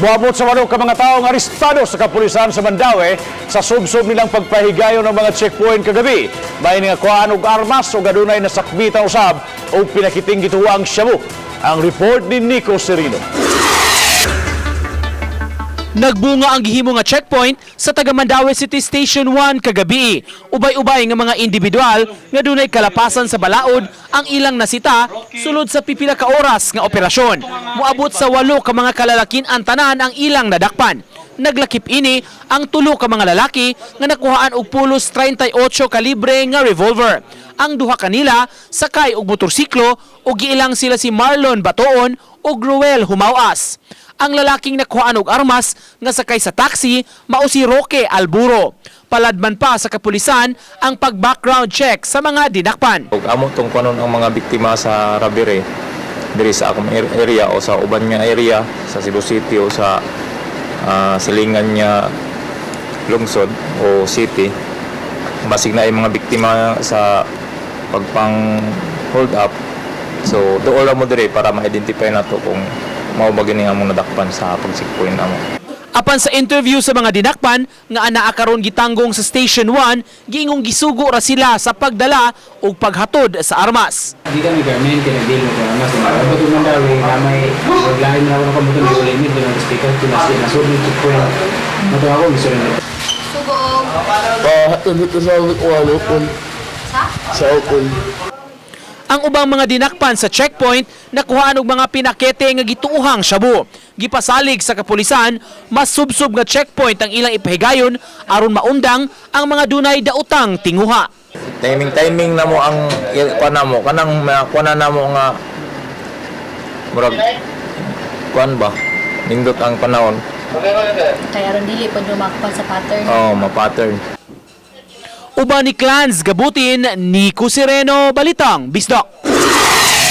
Buabot sa manok ka mga taong arestado sa kapulisan sa Mandaue sa subsob nilang pagpahigayon ng mga checkpoint kagabi. May nga kuhaan og armas o gadunay na sakbitan usab o pinakiting gituwang shabu. Ang report ni Nico Serino. Nagbunga ang gihimo nga checkpoint sa taga Mandaue City Station 1 kagabi. Ubay-ubay nga mga individual nga dunay kalapasan sa balaod ang ilang nasita sulod sa pipila ka oras nga operasyon. Moabot sa 8 ka mga kalalakin ang tanan ang ilang nadakpan. Naglakip ini ang 3 ka mga lalaki nga nakuhaan og pulos 38 kalibre nga revolver. Ang duha kanila sakay og motorsiklo ug giilang sila si Marlon Batoon ug Ruel Humawas. Ang lalaking nakuhaan og armas nga sakay sa taxi mao si Roque Alburo. Paladman pa sa kapulisan ang pag-background check sa mga dinakpan. Amo tong kanon ang mga biktima sa Rabire diri sa akong area o sa uban nga area sa Cebu City o sa silingan niya lungsod o city. Basig na ay mga biktima sa pagpang hold up. So doon lang mo dire para ma-identify nato kung mao ba gini among nadakpan sa pag-checkpoint amo. Apan sa interview sa mga dinakpan nga anaa karon gitanggong sa Station 1, giingong gisugo ra sila sa pagdala ug paghatod sa armas. Di kami gamin kaya nagdilo ko naman sa mga bato man daw na may lain na ako ng kabutan ng limit ng speaker kinasi na sud nito ko mato ako gusto rin Sugong. Hatod ito sa ukon. Sa ukon. Ang ubang mga dinakpan sa checkpoint nakuhaan og mga pinakete nga gituuhang shabu. Gipasalig sa kapulisan, mas subsub nga checkpoint ang ilang ipahigayon aron maundang ang mga dunay daotang tinguha. Timing na mo ang kuan namo kanang kuan na mo nga murag kuan ba nindot ang panahon. Kaya ron dili pud lumakpan sa pattern. Oh, ma-pattern. Uban ni Clans Gabutin, Nico Sereno, Balitang Bisdak.